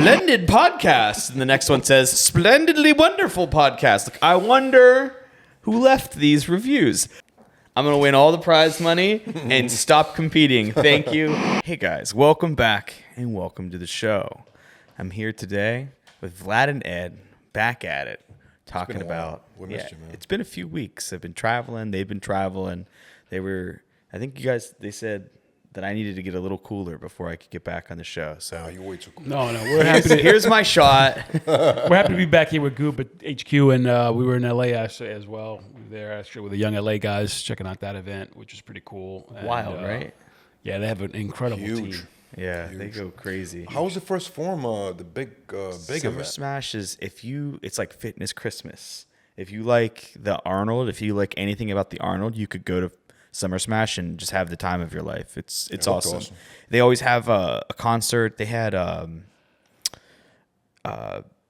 splendid podcast. And the next one says, splendidly wonderful podcast. Like, I wonder who left these reviews. I'm going to win all the prize money and stop competing. Thank you. Hey, guys. Welcome back and welcome to the show. I'm here today with Vlad and Ed, back at it, talking about... We missed you, man. It's been a few weeks. I've been traveling. They've been traveling. I think they said that I needed to get a little cooler before I could get back on the show. So You're way too cool. No, we're happy. Here's my shot. We're happy to be back here with Goob at HQ, and we were in LA actually as well. We were there actually with the young LA guys checking out that event, which is pretty cool. And, Wild, right? Yeah, they have an incredible Huge. team. Yeah, they go crazy. How was the first form? The big Summer event? Smash is it's like fitness Christmas. If you like the Arnold, if you like anything about the Arnold, you could go to Summer Smash and just have the time of your life. It's awesome. They always have a concert. They had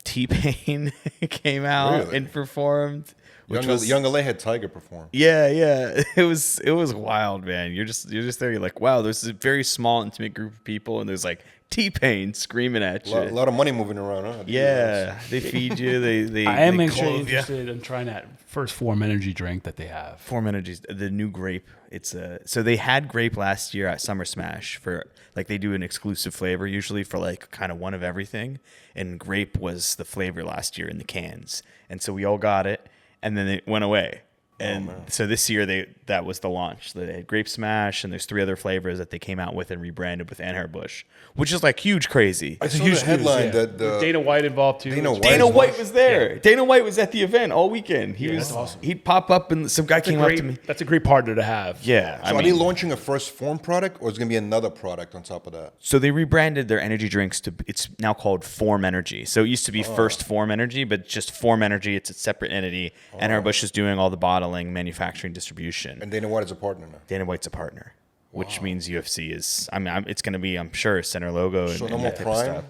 T-Pain came out and performed. Young LA had Tiger perform. Yeah. It was wild, man. You're just there. You're like, wow, there's a very small, intimate group of people, and there's like T-Pain screaming at you. A lot of money moving around, huh? Yeah, they feed you. I am they actually clothe you. interested in trying that first Form Energy drink that they have. Form Energies, the new grape. So they had grape last year at Summer Smash for like they do an exclusive flavor usually for like kind of one of everything, and grape was the flavor last year in the cans, and so we all got it, and then it went away. And so this year that was the launch. They had Grape Smash, and there's 3 other flavors that they came out with and rebranded with Anheuser-Busch, which is like huge crazy. I saw the headline that Dana White involved too. Dana White was there. Yeah. Dana White was at the event all weekend. That's awesome. He'd pop up and some guy came up to me. That's a great partner to have. Yeah. So are they launching a first form product, or is it going to be another product on top of that? So they rebranded their energy drinks it's now called Form Energy. So it used to be First Form Energy, but just Form Energy. It's a separate entity. Anheuser-Busch is doing all the bottling, manufacturing, distribution. And Dana White is a partner now. Dana White's a partner, which means UFC is. It's going to be, I'm sure, center logo. So and, no more that type of Prime? stuff.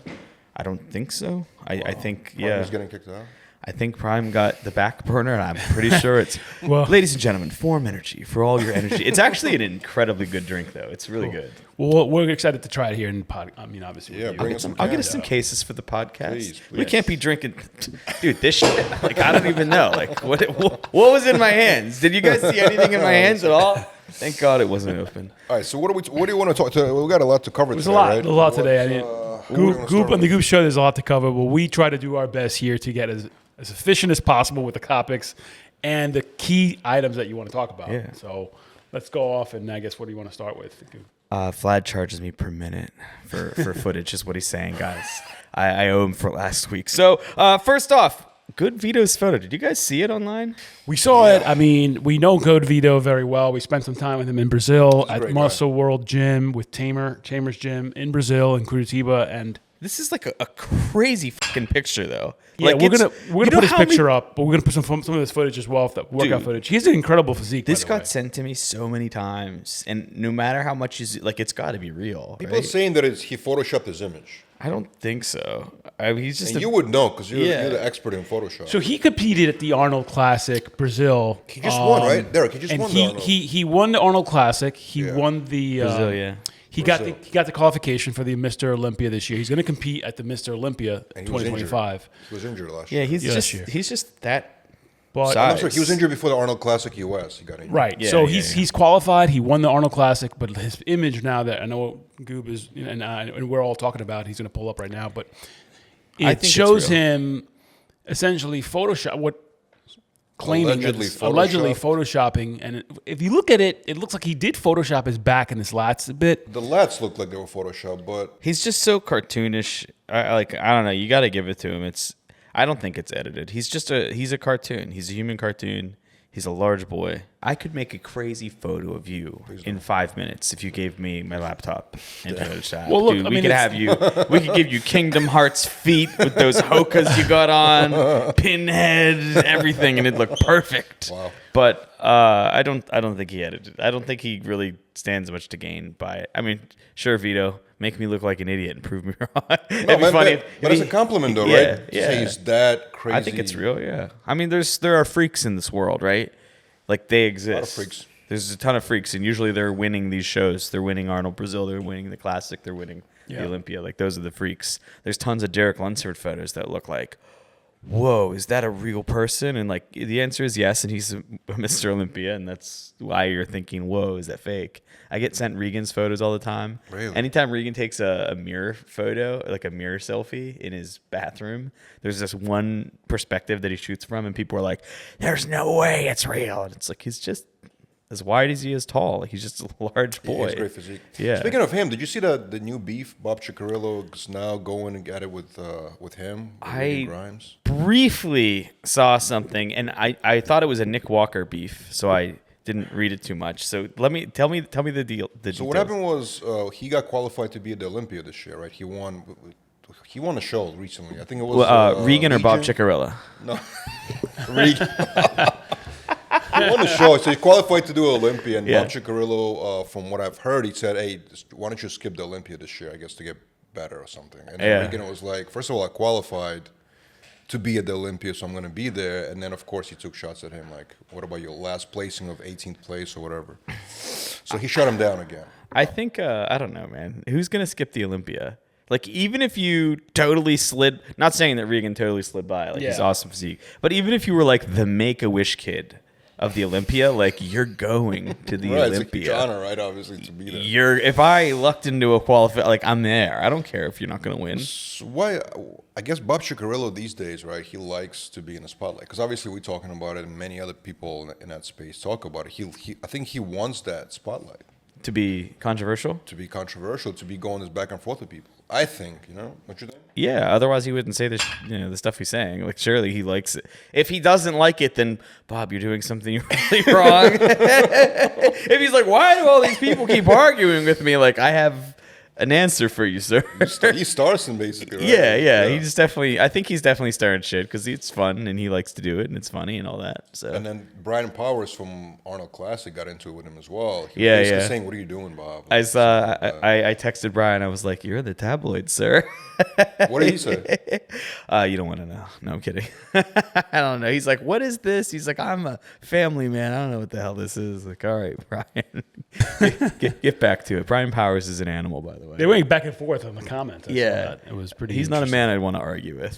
I don't think so. I think Prime is getting kicked out. I think Prime got the back burner, and I'm pretty sure it's. Ladies and gentlemen, Form Energy for all your energy. It's actually an incredibly good drink, though. It's really good. Well, we're excited to try it here in the pod. I mean, obviously. Yeah, bring us some. I'll get us some cases for the podcast. Please. We can't be drinking, dude. This shit, like I don't even know. Like what was in my hands? Did you guys see anything in my hands at all? Thank God it wasn't open. All right. So what do you want to talk to? We got a lot to cover. There's today, a right? lot today. I mean, Goob on the Goob show. There's a lot to cover, but we try to do our best here to get as efficient as possible with the topics and the key items that you want to talk about. Yeah. So let's go off, and I guess what do you want to start with? Vlad charges me per minute for footage, is what he's saying, guys. I owe him for last week. So first off, Good Vito's photo. Did you guys see it online? We saw it. I mean, we know Good Vito very well. We spent some time with him in Brazil at Muscle World Gym with Chambers Gym in Brazil in Curitiba, and this is like a crazy fucking picture, though. Yeah, like we're gonna put his picture up, but we're gonna put some of this footage as well, that workout footage. He's an incredible physique. This got sent to me so many times, and no matter how much it's got to be real. People are saying that he photoshopped his image. I don't think so. He's just. And you would know because you're the expert in Photoshop. So he competed at the Arnold Classic Brazil. He just won, right, Derek? He just won the Arnold. He won the Arnold Classic. He won the Brazil. Yeah. He got the qualification for the Mr. Olympia this year. He's going to compete at the Mr. Olympia 2025. He was injured last year. Yeah, he's just that. But I'm not sure. He was injured before the Arnold Classic US. He got injured. Right. Yeah, so he's qualified. He won the Arnold Classic, but his image now that I know Goob is and we're all talking about, he's going to pull up right now, but it shows him essentially claiming allegedly photoshopping, and if you look at it, it looks like he did Photoshop his back and his lats a bit. The lats look like they were Photoshopped, but he's just so cartoonish. I don't know. You got to give it to him. I don't think it's edited. He's a cartoon. He's a human cartoon. He's a large boy. I could make a crazy photo of you in 5 minutes if you gave me my laptop and Photoshop. Well, look, dude, we could give you Kingdom Hearts feet with those hokas you got on, pinhead, everything, and it'd look perfect. Wow. But I don't think he edited. I don't think he really stands much to gain by it. I mean, sure, Vito, make me look like an idiot and prove me wrong. It'd be funny. But it's a compliment, though, right? Yeah. Say he's that crazy. I think it's real. Yeah. I mean, there are freaks in this world, right? Like they exist. A lot of freaks. There's a ton of freaks, and usually they're winning these shows. They're winning Arnold Brazil. They're winning the Classic. They're winning the Olympia. Like those are the freaks. There's tons of Derek Lunsford photos that look like, whoa, is that a real person? And like the answer is yes, and he's a Mr. Olympia, and that's why you're thinking, whoa, is that fake? I get sent Regan's photos all the time. Really? Anytime Regan takes a mirror photo, like a mirror selfie in his bathroom, there's this one perspective that he shoots from, and people are like, there's no way it's real. And it's like, he's just as wide as he is tall. He's just a large boy. He has great physique. Yeah. Speaking of him, did you see the new beef? Bob Cicherillo is now going at it with him. Grimes. Briefly saw something, and I thought it was a Nick Walker beef, so I didn't read it too much. So tell me the deal. So what happened was he got qualified to be at the Olympia this year, right? He won a show recently. I think it was Regan or Bob Cicherillo. No, Regan. He won the show, so he qualified to do Olympia. And Bob Cicherillo, from what I've heard, he said, "Hey, why don't you skip the Olympia this year? I guess to get better or something." And then Regan was like, first of all, I qualified to be at the Olympia, so I'm going to be there. And then, of course, he took shots at him, like, what about your last placing of 18th place or whatever? So he shut him down again. I think, I don't know, man. Who's going to skip the Olympia? Like, even if you totally slid, not saying that Regan totally slid by, like, he's awesome physique, but even if you were, like, the Make-A-Wish kid of the Olympia, like, you're going to the Olympia. It's like honor, right? Obviously, to be there. If I lucked into a like, I'm there. I don't care if you're not going to win. So why? I guess Bob Cicherillo these days, right? He likes to be in the spotlight because obviously we're talking about it, and many other people in that space talk about it. I think he wants that spotlight. To be controversial? To be controversial, to be going this back and forth with people. I think, what you think? Yeah, otherwise he wouldn't say this, the stuff he's saying. Like, surely he likes it. If he doesn't like it, then, Bob, you're doing something really wrong. If he's like, why do all these people keep arguing with me? Like, I have an answer for you, sir. He starts him, basically, right? Yeah. He just I think he's definitely starting shit because it's fun and he likes to do it and it's funny and all that. So. And then Brian Powers from Arnold Classic got into it with him as well. He was basically saying, what are you doing, Bob? I texted Brian. I was like, you're the tabloid, sir. What did he say? You don't want to know. No, I'm kidding. I don't know. He's like, what is this? He's like, I'm a family man. I don't know what the hell this is. Like, all right, Brian, get back to it. Brian Powers is an animal, by the way. They went back and forth on the comments. It was pretty. He's not a man I'd want to argue with.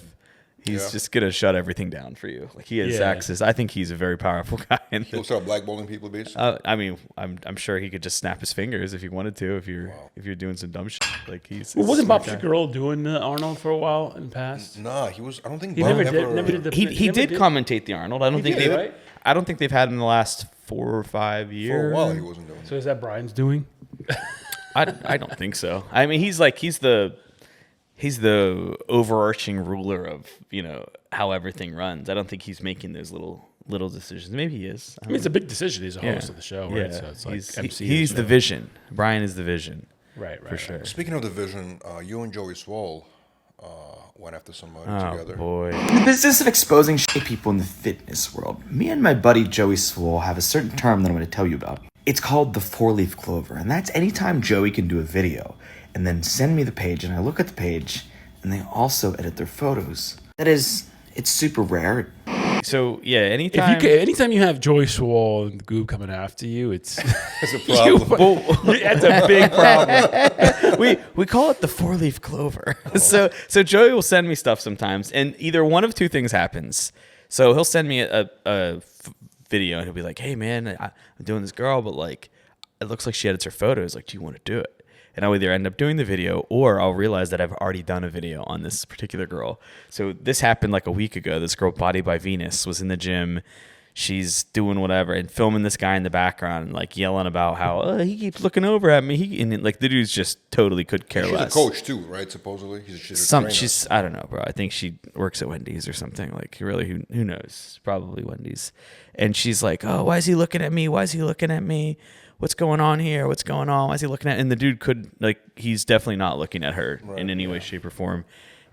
He's just gonna shut everything down for you. Like he has access. I think he's a very powerful guy. He'll start blackballing people, basically. I mean, I'm sure he could just snap his fingers if he wanted to. If you're doing some dumb shit, like he's. Well, wasn't Bob Cicherillo doing Arnold for a while in the past? Nah, he was. I don't think he Bob never did. He did commentate the Arnold. I don't think they've had him in the last 4 or 5 years. For a while, he wasn't doing. So is that Brian's doing? I don't think so. I mean, he's the overarching ruler of how everything runs. I don't think he's making those little decisions. Maybe he is. I mean, it's a big decision. He's a host of the show, right? So it's like he's the vision. Brian is the vision. Right. For sure. Speaking of the vision, you and Joey Swole went after somebody together. Boy. In the business of exposing shitty people in the fitness world, me and my buddy Joey Swole have a certain term that I'm going to tell you about. It's called the 4-leaf clover, and that's anytime Joey can do a video and then send me the page, and I look at the page, and they also edit their photos. That is, it's super rare. So yeah, anytime you have Joey Swole and Goob coming after you, it's a problem. That's a big problem. we call it the 4-leaf clover. So Joey will send me stuff sometimes, and either one of two things happens. So he'll send me a video, and he'll be like, "Hey man, I'm doing this girl, but like, it looks like she edits her photos. Like, do you want to do it?" And I'll either end up doing the video, or I'll realize that I've already done a video on this particular girl. So this happened like a week ago. This girl, Body by Venus, was in the gym. She's doing whatever and filming this guy in the background, and like yelling about how he keeps looking over at me. And like the dude's just totally could care less. She's a coach too, right? Supposedly, she's a trainer. I don't know, bro. I think she works at Wendy's or something. Like really, who knows? Probably Wendy's. And she's like, "Oh, why is he looking at me? Why is he looking at me? What's going on here? What's going on? Why is he looking at?" And the dude he's definitely not looking at her in any way, shape, or form.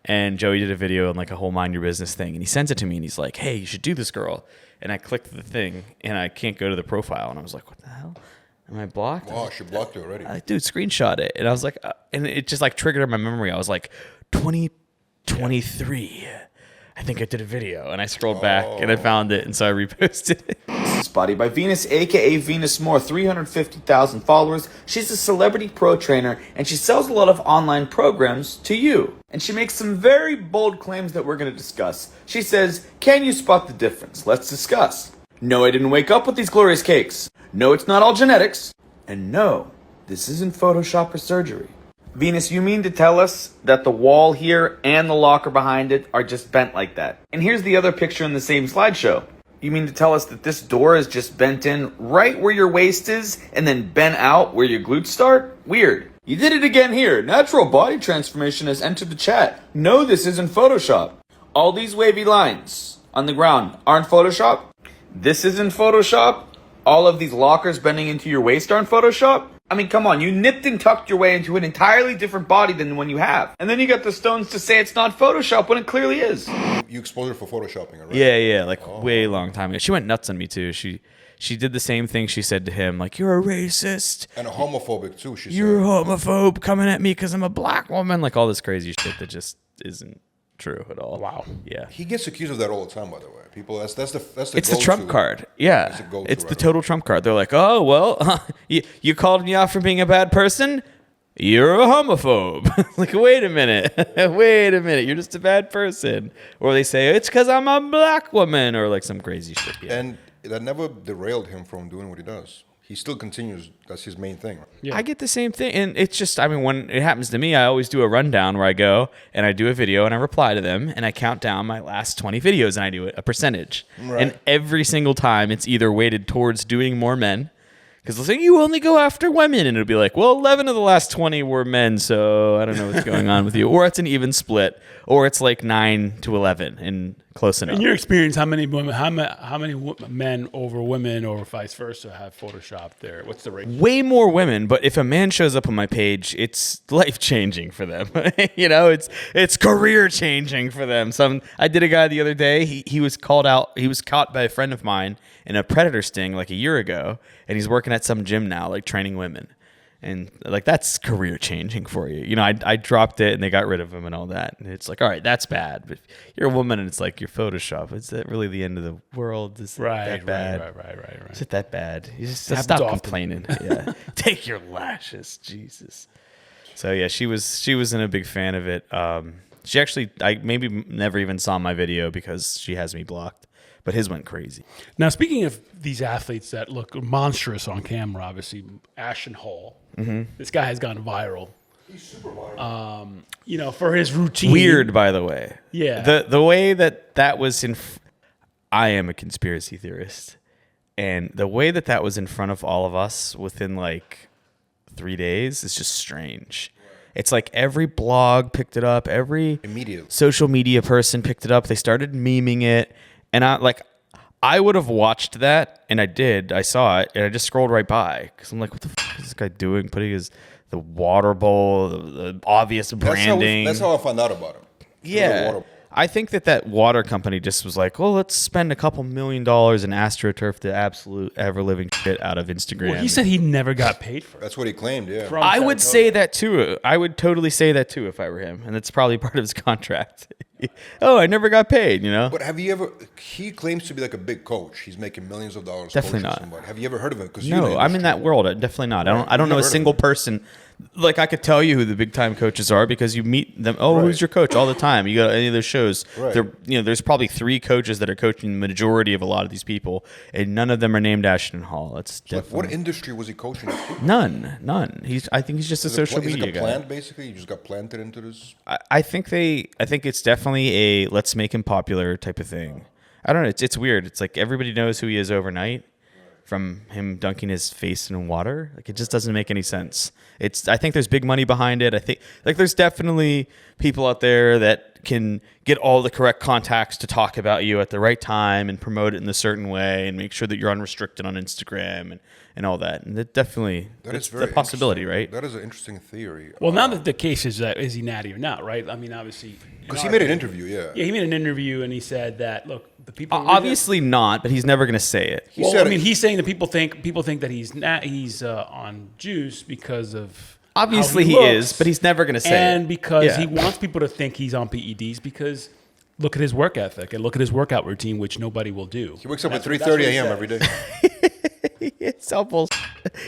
And Joey did a video on like a whole mind your business thing, and he sends it to me, and he's like, "Hey, you should do this, girl." And I clicked the thing, and I can't go to the profile, and I was like, "What the hell? Am I blocked?" Wow, she blocked you already. Dude, screenshot it, and I was like, and it just like triggered in my memory. I was like, 2023. I think I did a video, and I scrolled back, and I found it, and so I reposted it. Business Body by Venus, aka Venus Moore, 350,000 followers. She's a celebrity pro trainer and she sells a lot of online programs to you. And she makes some very bold claims that we're going to discuss. She says, can you spot the difference? Let's discuss. No, I didn't wake up with these glorious cakes. No, it's not all genetics. And no, this isn't Photoshop or surgery. Venus, you mean to tell us that the wall here and the locker behind it are just bent like that? And here's the other picture in the same slideshow. You mean to tell us that this door is just bent in right where your waist is and then bent out where your glutes start? Weird. You did it again here. Natural body transformation has entered the chat. No, this isn't Photoshop. All these wavy lines on the ground aren't Photoshop. This isn't Photoshop. All of these lockers bending into your waist aren't Photoshop. I mean, come on, you nipped and tucked your way into an entirely different body than the one you have. And then you got the stones to say it's not Photoshop when it clearly is. You exposed her for photoshopping, right? Yeah, like way long time ago. She went nuts on me too. She did the same thing she said to him, like, you're a racist. And a homophobic too, she said. You're a homophobe coming at me because I'm a black woman. Like all this crazy shit that just isn't true at all. Wow. Yeah. He gets accused of that all the time, by the way. People, that's the It's the trump card. Yeah. It's the total trump card. They're like, oh, well, you called me out for being a bad person? You're a homophobe. Like, wait a minute. Wait a minute. You're just a bad person. Or they say, it's because I'm a black woman, or like some crazy shit. Yeah. And that never derailed him from doing what he does. He still continues. That's his main thing. Yeah. I get the same thing. And it's just, I mean, when it happens to me, I always do a rundown where I go and I do a video and I reply to them and I count down my last 20 videos and I do a percentage. Right. And every single time it's either weighted towards doing more men, because they'll say, you only go after women. And it'll be like, well, 11 of the last 20 were men, so I don't know what's going on with you. Or it's an even split. Or it's like 9 to 11 and close enough. In your experience, how many women, how many men over women or vice versa have photoshopped there? What's the ratio? Way more women, but if a man shows up on my page, it's life changing for them. You know, it's career changing for them. I did a guy the other day. He was called out. He was caught by a friend of mine in a predator sting like a year ago, and he's working at some gym now, like training women. And like that's career changing for you. You know, I dropped it and they got rid of him and all that. And it's like, all right, that's bad. But if you're a woman and it's like your Photoshop, is that really the end of the world? Is it that bad? Right. Is it that bad? You just Happens stop often. complaining. Yeah. Take your lashes, Jesus. So yeah, she was in a big fan of it. She actually, I maybe never even saw my video because she has me blocked. But his went crazy. Now, speaking of these athletes that look monstrous on camera, obviously, Ashton Hall, this guy has gone viral. He's super viral. You know, for his routine. Weird, by the way. Yeah. The way that was in... I am a conspiracy theorist. And the way that was in front of all of us within like 3 days is just strange. It's like every blog picked it up. Every Immediately. social media person picked it up. They started memeing it. And I would have watched that, and I did. I saw it, and I just scrolled right by because I'm like, "What the fuck is this guy doing? Putting the water bowl, the obvious branding." That's how I found out about him. Yeah, I think that water company just was like, "Well, let's spend a couple $1 million and AstroTurf the absolute ever living shit out of Instagram." Well, he said he never got paid for it. That's what he claimed. Yeah. From I would Saratoga. say that too. I would totally say that too if I were him, and it's probably part of his contract. Oh, I never got paid, you know? But have you ever? He claims to be like a big coach. He's making millions of dollars. Definitely coaching not. Somebody. Have you ever heard of him? No, I'm in that world. Definitely not. I don't know a single person. Like I could tell you who the big time coaches are because you meet them. Oh, who's your coach all the time? You go to any of those shows. Right. There's probably 3 coaches that are coaching the majority of a lot of these people, and none of them are named Ashton Hall. It's Like, definitely what industry was he coaching? none. I think he's just a social Is it media a guy. plant, basically? You just got planted into this. I think it's definitely a let's make him popular type of thing. I don't know. It's weird. It's like everybody knows who he is overnight from him dunking his face in water. Like it just doesn't make any sense. I think there's big money behind it. I think like there's definitely people out there that can get all the correct contacts to talk about you at the right time and promote it in a certain way and make sure that you're unrestricted on Instagram and all that. And that definitely That's the possibility, right? That is an interesting theory. Well, now that the case is that is he natty or not, right? I mean, obviously, Because he made an interview, yeah. Yeah, he made an interview and he said that look, the people Obviously not, but he's never going to say it. He Well, said I mean, it- he's saying that people think that he's on juice because of Obviously how he looks, is, but he's never going to say it. and because Yeah. he wants people to think he's on PEDs because look at his work ethic and look at his workout routine, which nobody will do. He wakes up at 3:30 a.m. every day. It's all bullshit.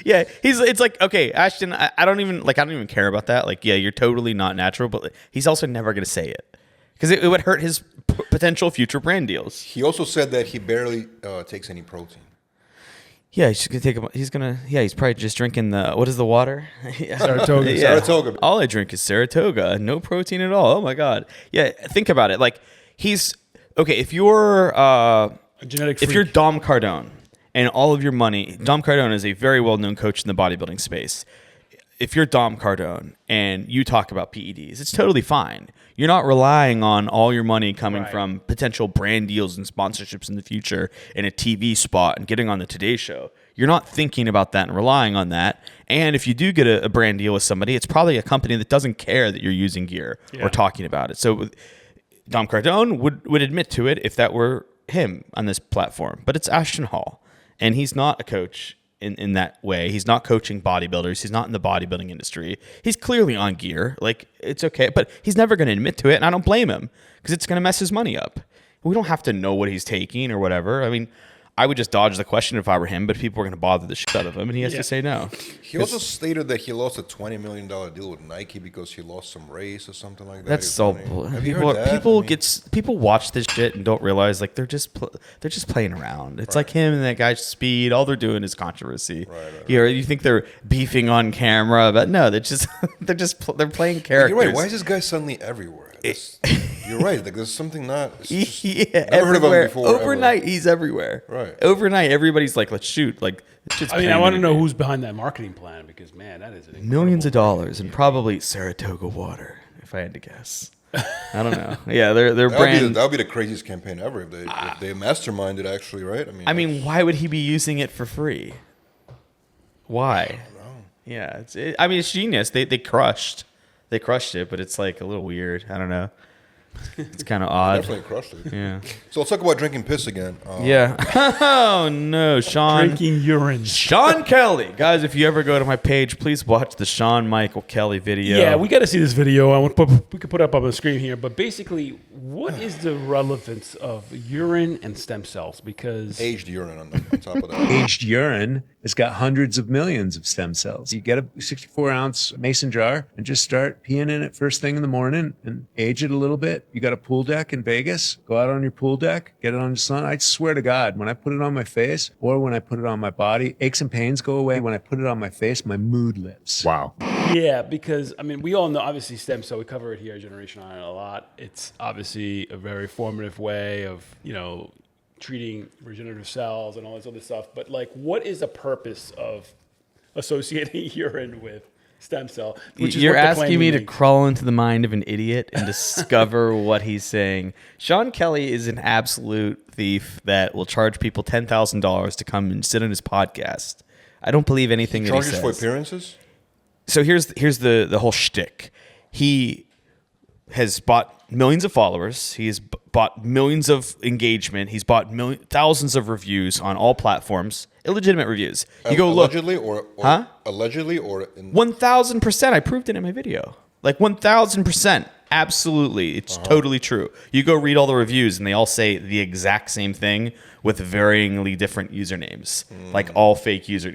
Yeah, it's like, okay, Ashton, I don't even care about that. Like, yeah, you're totally not natural, but he's also never going to say it because it would hurt his potential future brand deals. He also said that he barely takes any protein. Yeah, he's gonna he's probably just drinking what is the water? Saratoga. Yeah. Saratoga. All I drink is Saratoga. No protein at all. Oh my God. Yeah, think about it. Like, he's okay. If you're A genetic if freak. you're Dom Cardone and all of your money, Dom Cardone is a very well-known coach in the bodybuilding space. If you're Dom Cardone and you talk about PEDs, it's totally fine. You're not relying on all your money coming from potential brand deals and sponsorships in the future in a TV spot and getting on the Today Show. You're not thinking about that and relying on that. And if you do get a brand deal with somebody, it's probably a company that doesn't care that you're using gear or talking about it. So Dom Cardone would admit to it if that were him on this platform. But it's Ashton Hall, and he's not a coach in that way. He's not coaching bodybuilders. He's not in the bodybuilding industry. He's clearly on gear. Like, it's okay, but he's never going to admit to it, and I don't blame him because it's going to mess his money up. We don't have to know what he's taking or whatever. I mean, I would just dodge the question if I were him, but people are going to bother the shit out of him, and he has to say no. He also stated that he lost a $20 million deal with Nike because he lost some race or something like that. That's all. People watch this shit and don't realize like they're just playing around. It's like him and that guy Speed. All they're doing is controversy. You think they're beefing on camera, but no, they're playing characters. You're right. Why is this guy suddenly everywhere? You're right. Like there's something not. Never heard of him before. Overnight, he's everywhere. Right. Overnight, everybody's like, let's shoot. Like, I want to know who's behind that marketing plan because man, that is an millions of dollars and probably Saratoga water, if I had to guess. I don't know. Yeah, their brand. That would be the craziest campaign ever if they masterminded actually, right? I mean, why would he be using it for free? Why? I don't know. Yeah, it's genius. They crushed it, but it's like a little weird. I don't know. It's kind of odd. Definitely crushed it. Yeah. So let's talk about drinking piss again. Yeah. Oh no, Sean. Drinking urine. Sean Kelly, guys. If you ever go to my page, please watch the Sean Michael Kelly video. Yeah, we got to see this video. We could put it up on the screen here. But basically, what is the relevance of urine and stem cells? Because aged urine on top of that. Aged urine has got hundreds of millions of stem cells. You get a 64-ounce mason jar and just start peeing in it first thing in the morning and age it a little bit. You got a pool deck in Vegas, go out on your pool deck, get it on the sun. I swear to God, when I put it on my face or when I put it on my body, aches and pains go away. When I put it on my face, my mood lifts. Wow. yeah, because I mean, we all know obviously stem cell. We cover it here at Generation Iron a lot. It's obviously a very formative way of treating regenerative cells and all this other stuff. But like, what is the purpose of associating urine with stem cell? You're asking me to crawl into the mind of an idiot and discover what he's saying. Sean Kelly is an absolute thief that will charge people $10,000 to come and sit on his podcast. I don't believe anything that he says. Charges for appearances? So here's the whole shtick. He has bought millions of followers. He has bought millions of engagement. He's bought thousands of reviews on all platforms, illegitimate reviews. You go allegedly look. Allegedly or 1,000%. I proved it in my video. Like 1,000%. Absolutely. It's totally true. You go read all the reviews and they all say the exact same thing with varyingly different usernames. Like all fake user.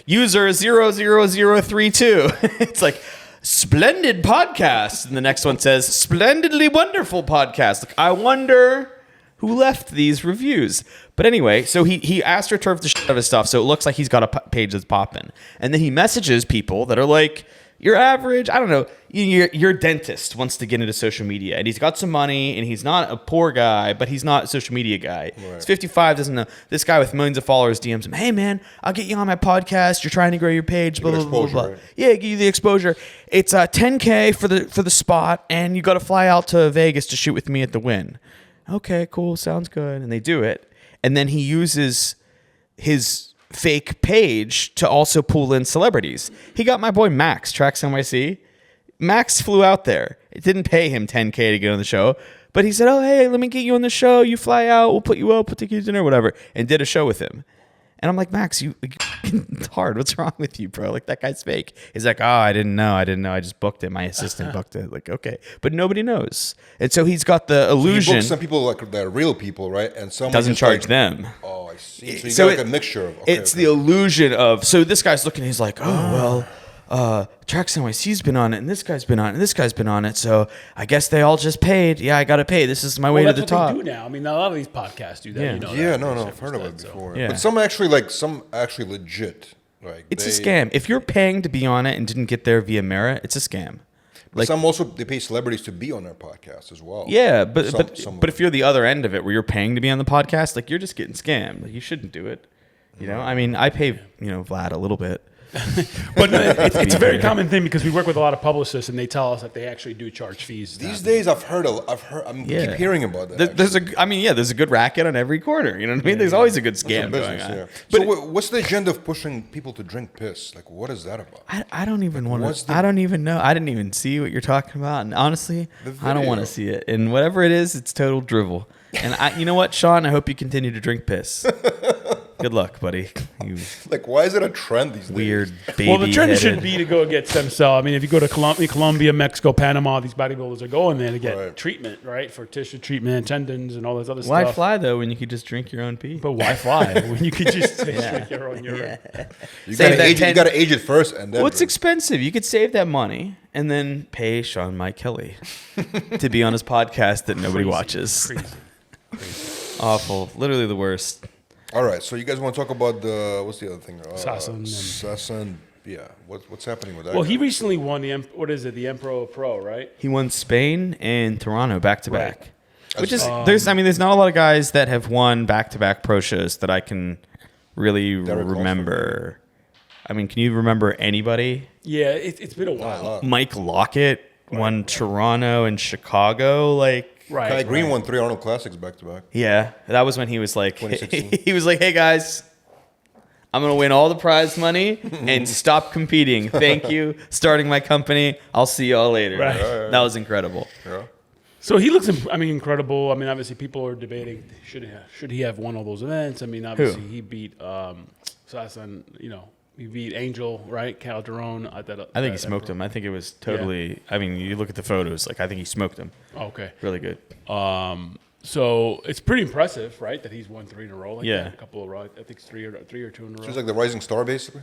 User 00032. It's like splendid podcast. And the next one says splendidly wonderful podcast. Like, I wonder who left these reviews. But anyway, so he astroturfed the shit out of his stuff. So it looks like he's got a page that's popping. And then he messages people that are like, your average, I don't know, your dentist wants to get into social media and he's got some money and he's not a poor guy, but he's not a social media guy. Right. He's 55, doesn't know. This guy with millions of followers DMs him, hey man, I'll get you on my podcast. You're trying to grow your page, blah, blah, blah, blah. Right? Yeah, give you the exposure. It's $10K for the spot and you got to fly out to Vegas to shoot with me at the Win. Okay, cool, sounds good. And they do it. And then he uses his fake page to also pull in celebrities. He got my boy Max, Tracks NYC. Max flew out there. It didn't pay him $10K to get on the show, but he said, oh, hey, let me get you on the show. You fly out, we'll put you up, we'll take you to dinner, whatever, and did a show with him. And I'm like, Max, you fucking hard. What's wrong with you, bro? Like, that guy's fake. He's like, oh, I didn't know. I just booked it. My assistant booked it. Like, okay. But nobody knows. And so he's got the He illusion. books some people like they're real people, right? And some Doesn't charge them. Oh, I see. So you So got like a mixture of. It's the illusion of. So this guy's looking. He's like, oh well, Trax NYC's been on it, and this guy's been on it, and this guy's been on it. So I guess they all just paid. Yeah, I got to pay. This is my way to that's the what top. they do now. I mean, a lot of these podcasts do that. Yeah. You know Yeah, that. no, They I've heard of it so. before. Yeah. But some actually legit. Like It's a scam. If you're paying to be on it and didn't get there via merit, it's a scam. Like some also they pay celebrities to be on their podcast as well. Yeah, but Some but if you're the other end of it, where you're paying to be on the podcast, like, you're just getting scammed. Like, you shouldn't do it. You know, I mean, I pay Vlad a little bit. But no, it's a very common thing because we work with a lot of publicists, and they tell us that they actually do charge fees. These days, I keep hearing about that. There's a good racket on every corner. You know what I mean? There's always a good scam going on. Yeah. But So what's the agenda of pushing people to drink piss? Like, what is that about? I don't even want what's to. the- I don't even know. I didn't even see what you're talking about, and honestly, The I don't want to video. see it. And whatever it is, it's total drivel. And you know what, Sean? I hope you continue to drink piss. Good luck, buddy. You Like, why is it a trend these days? weird baby. Well, the trend should be to go get stem cell. I mean, if you go to Colombia, Mexico, Panama, these bodybuilders are going there to get Right. treatment, right? For tissue treatment, tendons, and all this other Why stuff. fly though when you could just drink your own pee? But why fly when you could just drink your own urine? You Save gotta, that age, you 10 gotta age it first and then. Well, it's drink. expensive. You could save that money and then pay Sean Mike Kelly to be on his podcast that nobody watches. Crazy. Awful. Literally the worst. All right, so you guys want to talk about what's the other thing? Sasan and- Sasan, yeah. What's happening with that? Well, guy? he recently won the the Emperor Pro, right? He won Spain and Toronto back to back. Right. Which is there's not a lot of guys that have won back to back pro shows that I can really Derek remember. I mean, can you remember anybody? Yeah, it's been a while. Mike Lockett won Toronto and Chicago. Like, Right. Kai Green won 3 Arnold Classics back to back. yeah, that was when he was like, 2016. he was like, hey guys, I'm going to win all the prize money and stop competing. Thank you. Starting my company. I'll see y'all later. Right. That was incredible. Yeah. So he looks, incredible. I mean, obviously, people are debating should he have won all those events. I mean, obviously, he beat Sasan. He beat Angel, right? Calderon. I think he smoked him. I think it was totally. I mean, you look at the photos. Like, I think he smoked him. Okay. Really good. So it's pretty impressive, right? That he's won 3 in a row. Like Yeah. that. A couple of, I think it's 3 or 2 in a row. So he's like the rising star, basically.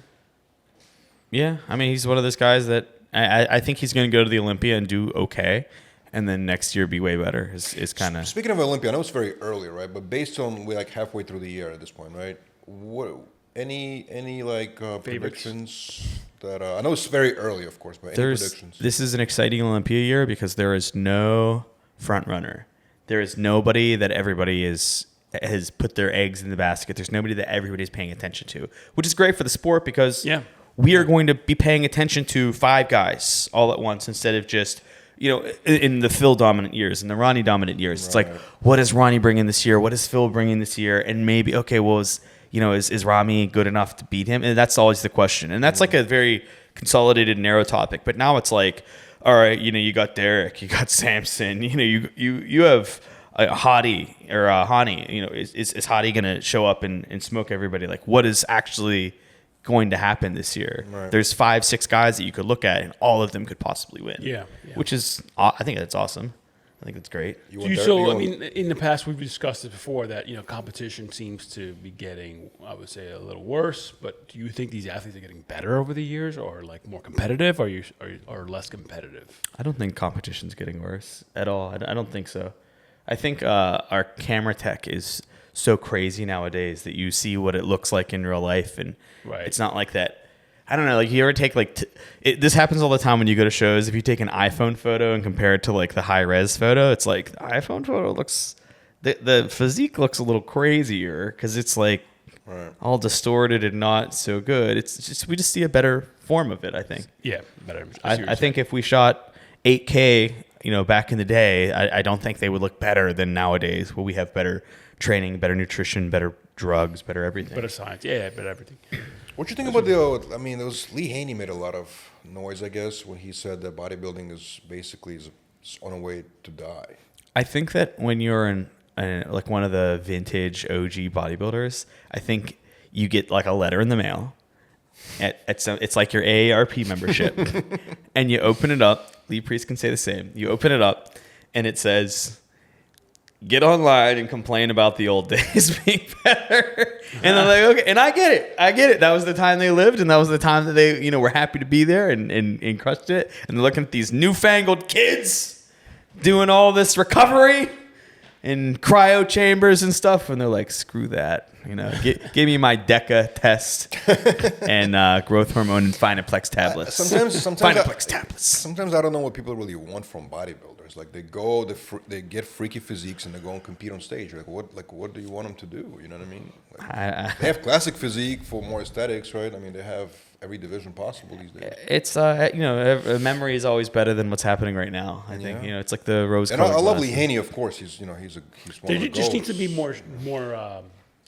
Yeah, I mean, he's one of those guys that I think he's going to go to the Olympia and do okay, and then next year be way better. Is kind of. Speaking of Olympia, I know it's very early, right? But based on we're like halfway through the year at this point, right? What any predictions that I know it's very early, of course, but any predictions? This is an exciting Olympia year because there is no front runner. There is nobody that everybody has put their eggs in the basket. There's nobody that everybody's paying attention to, which is great for the sport because we are going to be paying attention to 5 guys all at once instead of just, in the Phil dominant years, in the Ronnie dominant years. Right. It's like, what is Ronnie bringing this year? What is Phil bringing this year? And maybe, okay, well, is Rami good enough to beat him? And that's always the question. And that's like a very consolidated, narrow topic. But now it's like, all right, you got Derek, you got Samson, you have a Hottie or a Hani. Is Hottie going to show up and smoke everybody? Like, what is actually going to happen this year? Right. There's 5-6 guys that you could look at, and all of them could possibly win. Yeah. Which is, I think that's awesome. I think that's great. In the past, we've discussed it before that, competition seems to be getting, I would say, a little worse. But do you think these athletes are getting better over the years or like more competitive or less competitive? I don't think competition's getting worse at all. I don't think so. I think our camera tech is so crazy nowadays that you see what it looks like in real life. And it's not like that. I don't know, like you ever take this happens all the time when you go to shows. If you take an iPhone photo and compare it to like the high res photo, it's like the iPhone photo looks, the physique looks a little crazier because it's like all distorted and not so good. It's just, we just see a better form of it, I think. Yeah, better. I think if we shot 8K, back in the day, I don't think they would look better than nowadays where we have better training, better nutrition, better drugs, better everything. Better science. Yeah, better everything. What do you think about there was Lee Haney made a lot of noise, I guess, when he said that bodybuilding is basically on a way to die. I think that when you're like one of the vintage OG bodybuilders, I think you get like a letter in the mail It's like your AARP membership, and you open it up. Lee Priest can say the same. You open it up, and it says, "Get online and complain about the old days being better." And I'm like, okay, and I get it. That was the time they lived, and that was the time that they, were happy to be there and crushed it. And they're looking at these newfangled kids doing all this recovery in cryo chambers and stuff, and they're like, screw that. Give me my DECA test and growth hormone and Finaplex tablets. Finaplex tablets. Sometimes I don't know what people really want from bodybuilders. Like they get freaky physiques and they go and compete on stage. What do you want them to do? You know what I mean? They have classic physique for more aesthetics, right? I mean, they have every division possible these days. It's memory is always better than what's happening right now. I think it's like the rose. And I love Lee Haney, of course. He's one of the There just needs to be more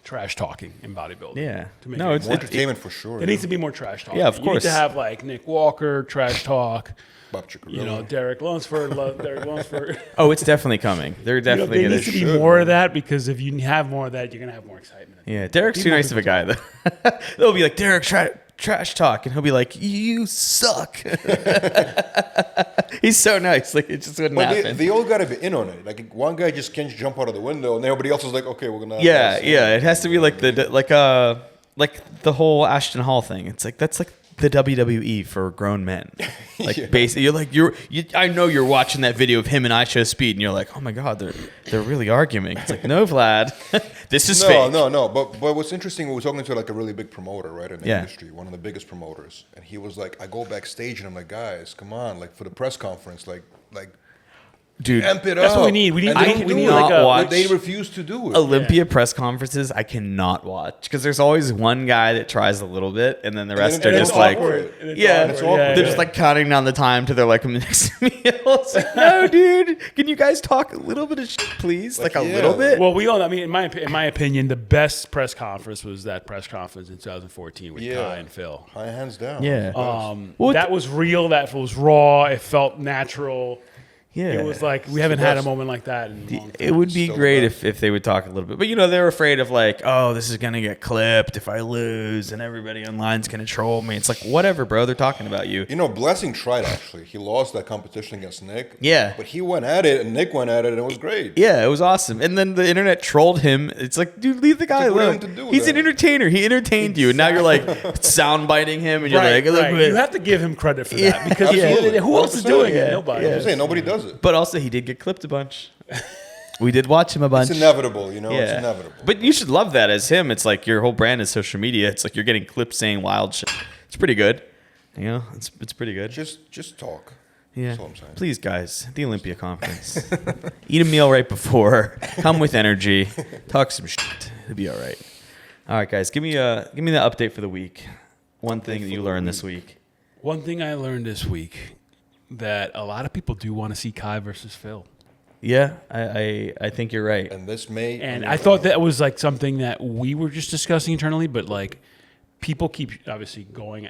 trash talking in bodybuilding. Yeah. To make more entertainment for sure. There needs to be more trash talking. Yeah, of You course. need to have like Nick Walker trash talk. Bob Cicherillo. Derek Lunsford. Oh, it's definitely coming. They're definitely there going needs to be more of that, because if you have more of that, you're gonna have more excitement. Yeah, Derek's too nice of a guy, though. They'll be like, Derek, trash talk, and he'll be like, you suck. He's so nice. Like, it just wouldn't happen. They all got to be in on it. Like, one guy just can't jump out of the window, and everybody else is like, okay, we're gonna. Yeah. It has to be like the whole Ashton Hall thing. It's like that's like the WWE for grown men. Like basically, I know you're watching that video of him and I Show Speed, and you're like, oh my god, they're really arguing. It's like, no, Vlad, this is fake. No. But what's interesting, we were talking to like a really big promoter, right, in the industry, one of the biggest promoters, and he was like, I go backstage and I'm like, guys, come on, like for the press conference, like. Dude, amp it That's up. what we need. We need watch They refuse to do it. Olympia press conferences. I cannot watch because there's always one guy that tries a little bit, and then the rest are just like, they're just like counting down the time to their like next meal. It's like, no, dude, can you guys talk a little bit of shit, please? Like a little bit. Well, I mean, in my opinion, the best press conference was that press conference in 2014 with Kai and Phil. Hands down. Yeah. That was real. That was raw. It felt natural. Yeah, it was like we haven't had a moment like that in a long time. It would be great if they would talk a little bit, but they're afraid of like, oh, this is gonna get clipped if I lose, and everybody online's gonna troll me. It's like, whatever, bro. They're talking about you. Blessing tried actually. He lost that competition against Nick. Yeah, but he went at it, and Nick went at it, and it was great. Yeah, it was awesome. And then the internet trolled him. It's like, dude, leave the guy alone. He's an entertainer. He entertained you, and now you're like sound biting him, and you're like, you have to give him credit for that because who else is doing it? Nobody. I'm saying nobody does it. But also, he did get clipped a bunch. We did watch him a bunch. It's inevitable, It's inevitable. But you should love that as him. It's like your whole brand is social media. It's like you're getting clipped saying wild shit. It's pretty good. It's pretty good. Just talk. Yeah. That's all I'm saying. Please, guys, the Olympia conference. Eat a meal right before. Come with energy. Talk some shit. It'll be all right. All right, guys. Give me the update for the week. One thing that you learned this week. One thing I learned this week, that a lot of people do want to see Kai versus Phil. Yeah, I think you're right. And this may... And I thought that was like something that we were just discussing internally, but like people keep obviously going,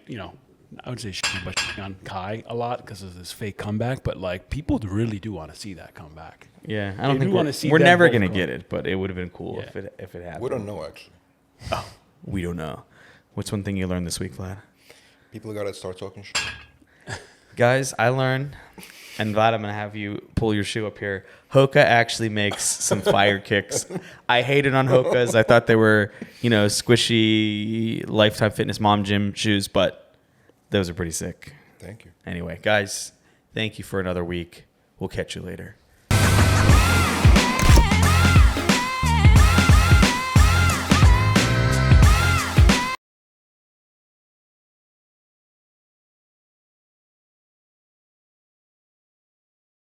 I would say on Kai a lot because of this fake comeback, but like people really do want to see that comeback. Yeah, I don't think we're never going to get it, but it would have been cool if it happened. We don't know, actually. Oh, we don't know. What's one thing you learned this week, Vlad? People got to start talking shit. Guys, I learned, and Vlad, I'm going to have you pull your shoe up here. Hoka actually makes some fire kicks. I hated on Hokas. I thought they were, squishy Lifetime Fitness mom gym shoes, but those are pretty sick. Thank you. Anyway, guys, thank you for another week. We'll catch you later.